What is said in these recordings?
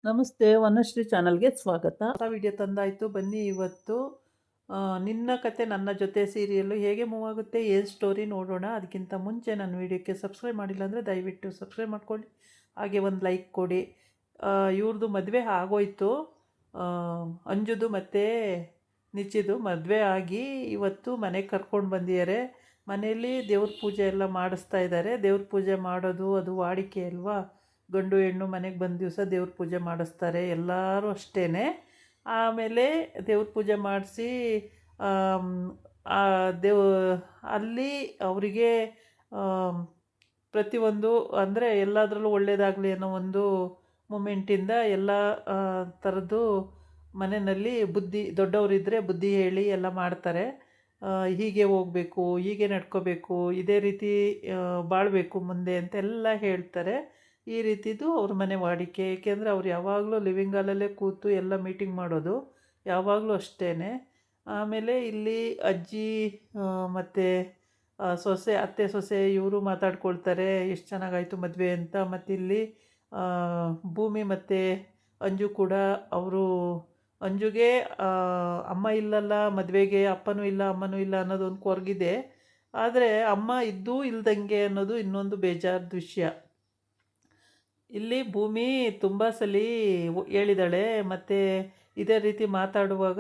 ನಮಸ್ತೆ, ವನಶ್ರೀ ಚಾನಲ್ಗೆ ಸ್ವಾಗತ. ಹೊಸ ವಿಡಿಯೋ ತಂದಾಯಿತು. ಬನ್ನಿ ಇವತ್ತು ನಿನ್ನ ಕತೆ ನನ್ನ ಜೊತೆ ಸೀರಿಯಲ್ಲು ಹೇಗೆ ಮೂವ್ ಆಗುತ್ತೆ, ಏನು ಸ್ಟೋರಿ ನೋಡೋಣ. ಅದಕ್ಕಿಂತ ಮುಂಚೆ ನನ್ನ ವಿಡಿಯೋಕ್ಕೆ ಸಬ್ಸ್ಕ್ರೈಬ್ ಮಾಡಿಲ್ಲ ಅಂದರೆ ದಯವಿಟ್ಟು ಸಬ್ಸ್ಕ್ರೈಬ್ ಮಾಡ್ಕೊಳ್ಳಿ, ಹಾಗೆ ಒಂದು ಲೈಕ್ ಕೊಡಿ. ಇವ್ರದ್ದು ಮದುವೆ ಆಗೋಯ್ತು, ಅಂಜುದು ಮತ್ತು ನಿಚ್ಚಿದು ಮದುವೆ ಆಗಿ ಇವತ್ತು ಮನೆಗೆ ಕರ್ಕೊಂಡು ಬಂದಿದ್ದಾರೆ. ಮನೆಯಲ್ಲಿ ದೇವ್ರ ಪೂಜೆ ಎಲ್ಲ ಮಾಡಿಸ್ತಾ ಇದ್ದಾರೆ. ದೇವ್ರ ಪೂಜೆ ಮಾಡೋದು ಅದು ವಾಡಿಕೆ ಅಲ್ವಾ. ಗಂಡು ಹೆಣ್ಣು ಮನೆಗೆ ಬಂದ ದಿವಸ ದೇವ್ರ ಪೂಜೆ ಮಾಡಿಸ್ತಾರೆ ಎಲ್ಲರೂ ಅಷ್ಟೇ. ಆಮೇಲೆ ದೇವ್ರ ಪೂಜೆ ಮಾಡಿಸಿ ದೇವ್ ಅಲ್ಲಿ ಅವರಿಗೆ ಪ್ರತಿಯೊಂದು ಅಂದರೆ ಎಲ್ಲದರಲ್ಲೂ ಒಳ್ಳೆಯದಾಗಲಿ ಅನ್ನೋ ಒಂದು ಮೂಮೆಂಟಿಂದ ಎಲ್ಲ ಥರದ್ದು ಮನೆಯಲ್ಲಿ ಬುದ್ಧಿ ದೊಡ್ಡವರಿದ್ದರೆ ಬುದ್ಧಿ ಹೇಳಿ ಎಲ್ಲ ಮಾಡ್ತಾರೆ. ಹೀಗೆ ಹೋಗಬೇಕು, ಹೀಗೆ ನಡ್ಕೋಬೇಕು, ಇದೇ ರೀತಿ ಬಾಳಬೇಕು ಮುಂದೆ ಅಂತೆಲ್ಲ ಹೇಳ್ತಾರೆ. ಈ ರೀತಿದು ಅವ್ರ ಮನೆ ವಾಡಿಕೆ. ಏಕೆಂದರೆ ಅವ್ರು ಯಾವಾಗಲೂ ಲಿವಿಂಗ್ ಹಾಲಲ್ಲೇ ಕೂತು ಎಲ್ಲ ಮೀಟಿಂಗ್ ಮಾಡೋದು, ಯಾವಾಗಲೂ ಅಷ್ಟೇ. ಆಮೇಲೆ ಇಲ್ಲಿ ಅಜ್ಜಿ ಮತ್ತು ಸೊಸೆ, ಅತ್ತೆ ಸೊಸೆ ಇವರು ಮಾತಾಡ್ಕೊಳ್ತಾರೆ ಎಷ್ಟು ಚೆನ್ನಾಗಾಯಿತು ಮದುವೆ ಅಂತ. ಮತ್ತು ಇಲ್ಲಿ ಭೂಮಿ ಮತ್ತು ಅಂಜು ಕೂಡ ಅವರು ಅಂಜುಗೆ ಅಮ್ಮ ಇಲ್ಲಲ್ಲ ಮದುವೆಗೆ, ಅಪ್ಪನೂ ಇಲ್ಲ ಅಮ್ಮನೂ ಇಲ್ಲ ಅನ್ನೋದೊಂದು ಕೊರಗಿದೆ. ಆದರೆ ಅಮ್ಮ ಇದ್ದೂ ಇಲ್ದಂಗೆ ಅನ್ನೋದು ಇನ್ನೊಂದು ಬೇಜಾರದ ವಿಷಯ. ಇಲ್ಲಿ ಭೂಮಿ ತುಂಬ ಸಲ ಹೇಳಿದಾಳೆ, ಮತ್ತು ಇದೇ ರೀತಿ ಮಾತಾಡುವಾಗ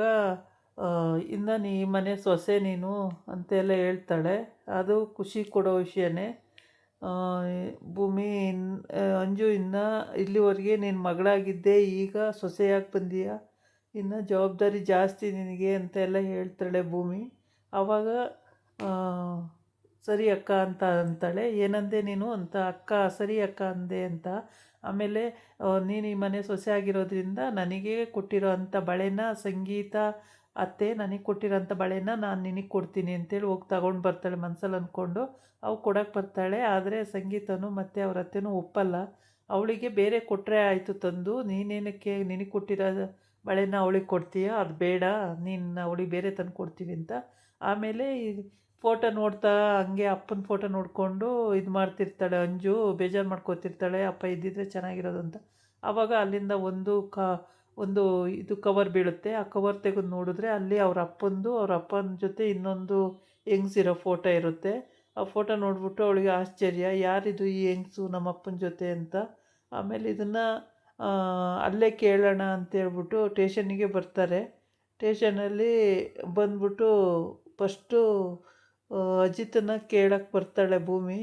ಇನ್ನು ನೀ ಮನೆ ಸೊಸೆ ನೀನು ಅಂತೆಲ್ಲ ಹೇಳ್ತಾಳೆ. ಅದು ಖುಷಿ ಕೊಡೋ ವಿಷಯನೇ. ಭೂಮಿ ಅಂಜು ಇನ್ನು ಇಲ್ಲಿವರೆಗೆ ನೀನು ಮಗಳಾಗಿದ್ದೆ, ಈಗ ಸೊಸೆಯಾಗಿ ಬಂದೀಯ, ಇನ್ನು ಜವಾಬ್ದಾರಿ ಜಾಸ್ತಿ ನಿನಗೆ ಅಂತೆಲ್ಲ ಹೇಳ್ತಾಳೆ ಭೂಮಿ. ಆವಾಗ ಸರಿ ಅಕ್ಕ ಅಂತ ಅಂತಾಳೆ. ಏನಂದೆ ನೀನು ಅಂತ. ಅಕ್ಕ ಸರಿ ಅಕ್ಕ ಅಂದೆ ಅಂತ. ಆಮೇಲೆ ನೀನು ಈ ಮನೆ ಸೊಸೆ ಆಗಿರೋದ್ರಿಂದ ನನಗೆ ಕೊಟ್ಟಿರೋ ಅಂಥ ಬಳೆನ ಸಂಗೀತ ಅತ್ತೆ ನನಗೆ ಕೊಟ್ಟಿರೋ ಅಂಥ ಬಳೆನ ನಾನು ನಿನಗೆ ಕೊಡ್ತೀನಿ ಅಂತೇಳಿ ಹೋಗಿ ತಗೊಂಡು ಬರ್ತಾಳೆ ಮನಸ್ಸಲ್ಲಿ ಅಂದ್ಕೊಂಡು. ಅವು ಕೊಡೋಕ್ಕೆ ಬರ್ತಾಳೆ. ಆದರೆ ಸಂಗೀತನೂ ಮತ್ತು ಅವ್ರ ಅತ್ತೆನೂ ಒಪ್ಪಲ್ಲ. ಅವಳಿಗೆ ಬೇರೆ ಕೊಟ್ಟರೆ ಆಯಿತು ತಂದು, ನೀನೇನಕ್ಕೆ ನಿನಗೆ ಕೊಟ್ಟಿರೋ ಬಳೆನ ಅವಳಿಗೆ ಕೊಡ್ತೀಯ, ಅದು ಬೇಡ, ನೀನು ಅವಳಿಗೆ ಬೇರೆ ತಂದು ಕೊಡ್ತೀವಿ ಅಂತ. ಆಮೇಲೆ ಫೋಟೋ ನೋಡ್ತಾ ಹಂಗೆ ಅಪ್ಪನ ಫೋಟೋ ನೋಡಿಕೊಂಡು ಇದು ಮಾಡ್ತಿರ್ತಾಳೆ ಅಂಜು. ಬೇಜಾರು ಮಾಡ್ಕೋತಿರ್ತಾಳೆ, ಅಪ್ಪ ಇದ್ದಿದ್ರೆ ಚೆನ್ನಾಗಿರೋದು ಅಂತ. ಆವಾಗ ಅಲ್ಲಿಂದ ಒಂದು ಇದು ಕವರ್ ಬೀಳುತ್ತೆ. ಆ ಕವರ್ ತೆಗೆದು ನೋಡಿದ್ರೆ ಅಲ್ಲಿ ಅವ್ರ ಅಪ್ಪನ ಜೊತೆ ಇನ್ನೊಂದು ಹೆಂಗಸಿರೋ ಫೋಟೋ ಇರುತ್ತೆ. ಆ ಫೋಟೋ ನೋಡಿಬಿಟ್ಟು ಅವಳಿಗೆ ಆಶ್ಚರ್ಯ, ಯಾರಿದು ಈ ಹೆಂಗಸು ನಮ್ಮ ಅಪ್ಪನ ಜೊತೆ ಅಂತ. ಆಮೇಲೆ ಇದನ್ನು ಅಲ್ಲೇ ಕೇಳೋಣ ಅಂತೇಳ್ಬಿಟ್ಟು ಟೇಷನ್ನಿಗೆ ಬರ್ತಾರೆ. ಟೇಷನಲ್ಲಿ ಬಂದ್ಬಿಟ್ಟು ಫಸ್ಟು ಅಜಿತನ ಕೇಳಕ್ಕೆ ಬರ್ತಾಳೆ ಭೂಮಿ.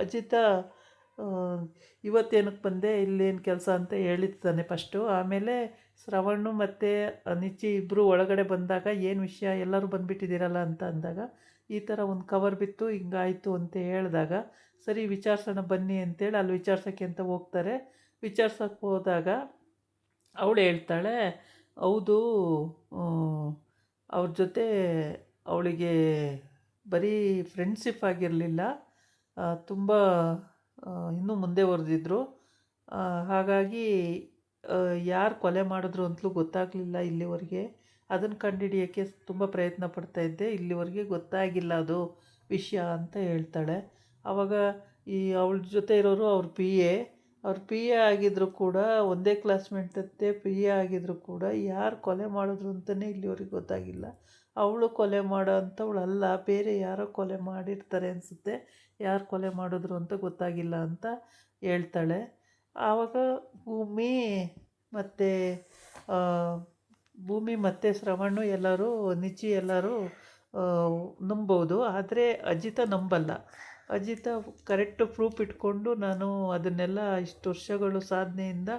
ಅಜಿತ ಇವತ್ತೇನಕ್ಕೆ ಬಂದೆ, ಇಲ್ಲೇನು ಕೆಲಸ ಅಂತ ಹೇಳಿರ್ತಾನೆ ಫಸ್ಟು. ಆಮೇಲೆ ಶ್ರವಣ್ಣು ಮತ್ತು ನಿಚ್ಚಿ ಇಬ್ಬರು ಒಳಗಡೆ ಬಂದಾಗ ಏನು ವಿಷಯ ಎಲ್ಲರೂ ಬಂದುಬಿಟ್ಟಿದ್ದೀರಲ್ಲ ಅಂತ ಅಂದಾಗ, ಈ ಥರ ಒಂದು ಕವರ್ ಬಿತ್ತು ಹಿಂಗಾಯಿತು ಅಂತ ಹೇಳಿದಾಗ, ಸರಿ ವಿಚಾರಿಸೋಣ ಬನ್ನಿ ಅಂತೇಳಿ ಅಲ್ಲಿ ವಿಚಾರಿಸೋಕ್ಕೆ ಅಂತ ಹೋಗ್ತಾರೆ. ವಿಚಾರ್ಸೋಕ್ಕೆ ಹೋದಾಗ ಅವಳು ಹೇಳ್ತಾಳೆ, ಹೌದು ಅವ್ರ ಜೊತೆ ಅವಳಿಗೆ ಬರೀ ಫ್ರೆಂಡ್ಶಿಪ್ ಆಗಿರಲಿಲ್ಲ, ತುಂಬ ಇನ್ನೂ ಮುಂದೆವರೆದಿದ್ರು. ಹಾಗಾಗಿ ಯಾರು ಕೊಲೆ ಮಾಡಿದ್ರು ಅಂತಲೂ ಗೊತ್ತಾಗಲಿಲ್ಲ ಇಲ್ಲಿವರೆಗೆ. ಅದನ್ನು ಕಂಡುಹಿಡಿಯೋಕ್ಕೆ ತುಂಬ ಪ್ರಯತ್ನ ಪಡ್ತಾಯಿದ್ದೆ, ಇಲ್ಲಿವರೆಗೆ ಗೊತ್ತಾಗಿಲ್ಲ ಅದು ವಿಷಯ ಅಂತ ಹೇಳ್ತಾಳೆ. ಆವಾಗ ಈ ಅವಳ ಜೊತೆ ಇರೋರು ಅವ್ರ ಪಿ ಎ ಆಗಿದ್ರು ಕೂಡ, ಒಂದೇ ಕ್ಲಾಸ್ಮೇಟತ್ತೆ ಪಿ ಎ ಆಗಿದ್ರು ಕೂಡ ಯಾರು ಕೊಲೆ ಮಾಡಿದ್ರು ಅಂತಲೇ ಇಲ್ಲಿವರೆಗೆ ಗೊತ್ತಾಗಿಲ್ಲ. ಅವಳು ಕೊಲೆ ಮಾಡೋ ಅಂಥವಳಲ್ಲ, ಬೇರೆ ಯಾರೋ ಕೊಲೆ ಮಾಡಿರ್ತಾರೆ ಅನಿಸುತ್ತೆ, ಯಾರು ಕೊಲೆ ಮಾಡಿದ್ರು ಅಂತ ಗೊತ್ತಾಗಿಲ್ಲ ಅಂತ ಹೇಳ್ತಾಳೆ. ಆವಾಗ ಭೂಮಿ ಮತ್ತು ಶ್ರವಣ್ಣು ಎಲ್ಲರೂ ನಿಚ್ಚಿ ಎಲ್ಲರೂ ನಂಬೋದು. ಆದರೆ ಅಜಿತ ನಂಬಲ್ಲ. ಅಜಿತ ಕರೆಕ್ಟು ಪ್ರೂಫ್ ಇಟ್ಕೊಂಡು, ನಾನು ಅದನ್ನೆಲ್ಲ ಇಷ್ಟು ವರ್ಷಗಳು ಸಾಧನೆಯಿಂದ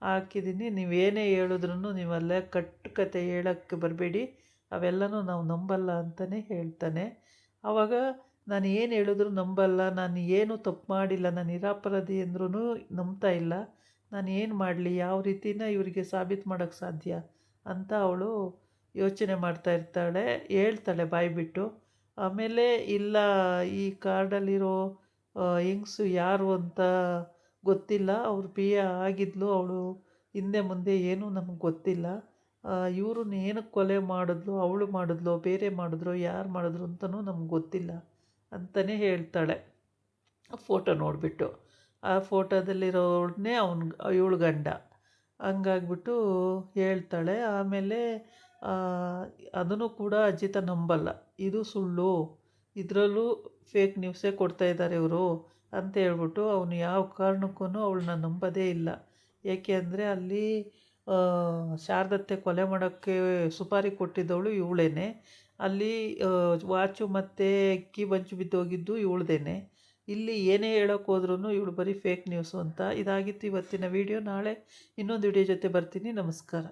ಹಾಕಿದ್ದೀನಿ, ನೀವೇನೇ ಹೇಳಿದ್ರೂ ನೀವಲ್ಲೇ ಕತೆ ಹೇಳೋಕ್ಕೆ ಬರಬೇಡಿ, ಅವೆಲ್ಲನೂ ನಾವು ನಂಬಲ್ಲ ಅಂತಲೇ ಹೇಳ್ತಾನೆ. ಆವಾಗ ನಾನು ಏನು ಹೇಳಿದ್ರು ನಂಬಲ್ಲ, ನಾನು ಏನೂ ತಪ್ಪು ಮಾಡಿಲ್ಲ, ನಾನು ನಿರಪರಾಧಿ ಅಂದ್ರೂ ನಂಬ್ತಾ ಇಲ್ಲ, ನಾನು ಏನು ಮಾಡಲಿ, ಯಾವ ರೀತಿನ ಇವರಿಗೆ ಸಾಬೀತು ಮಾಡೋಕ್ಕೆ ಸಾಧ್ಯ ಅಂತ ಅವಳು ಯೋಚನೆ ಮಾಡ್ತಾ ಇರ್ತಾಳೆ. ಹೇಳ್ತಾಳೆ ಬಾಯ್ಬಿಟ್ಟು. ಆಮೇಲೆ ಇಲ್ಲ, ಈ ಕಾರ್ಡಲ್ಲಿರೋ ಹೆಂಗಸು ಯಾರು ಅಂತ ಗೊತ್ತಿಲ್ಲ, ಅವ್ರು ಪಿ ಎ ಆಗಿದ್ಲು, ಅವಳು ಹಿಂದೆ ಮುಂದೆ ಏನೂ ನಮಗೆ ಗೊತ್ತಿಲ್ಲ, ಇವರು ಏನಕ್ಕೆ ಕೊಲೆ ಮಾಡಿದ್ಲು, ಅವಳು ಮಾಡಿದ್ಲು, ಬೇರೆ ಮಾಡಿದ್ರು, ಯಾರು ಮಾಡಿದ್ರು ಅಂತಲೂ ನಮ್ಗೆ ಗೊತ್ತಿಲ್ಲ ಅಂತಲೇ ಹೇಳ್ತಾಳೆ ಫೋಟೋ ನೋಡಿಬಿಟ್ಟು. ಆ ಫೋಟೋದಲ್ಲಿರೋಳನ್ನೇ ಇವಳು ಗಂಡ. ಹಂಗಾಗ್ಬಿಟ್ಟು ಹೇಳ್ತಾಳೆ. ಆಮೇಲೆ ಅದನ್ನು ಕೂಡ ಅಜಿತ ನಂಬಲ್ಲ. ಇದು ಸುಳ್ಳು, ಇದರಲ್ಲೂ ಫೇಕ್ ನ್ಯೂಸೇ ಕೊಡ್ತಾ ಇದ್ದಾರೆ ಇವರು ಅಂತ ಹೇಳ್ಬಿಟ್ಟು ಅವನು ಯಾವ ಕಾರಣಕ್ಕೂ ಅವಳನ್ನ ನಂಬೋದೇ ಇಲ್ಲ. ಏಕೆ ಅಂದರೆ ಅಲ್ಲಿ ಶಾರದತ್ತೆ ಕೊಲೆ ಮಾಡೋಕ್ಕೆ ಸುಪಾರಿ ಕೊಟ್ಟಿದ್ದವಳು ಇವಳೇನೆ. ಅಲ್ಲಿ ವಾಚು ಮತ್ತು ಕೀ ಬಂಚು ಬಿದ್ದೋಗಿದ್ದು ಇವಳ್ದೇನೆ. ಇಲ್ಲಿ ಏನೇ ಹೇಳೋಕೆ ಹೋದ್ರೂ ಇವಳು ಬರೀ ಫೇಕ್ ನ್ಯೂಸು ಅಂತ. ಇದಾಗಿತ್ತು ಇವತ್ತಿನ ವಿಡಿಯೋ. ನಾಳೆ ಇನ್ನೊಂದು ವಿಡಿಯೋ ಜೊತೆ ಬರ್ತೀನಿ. ನಮಸ್ಕಾರ.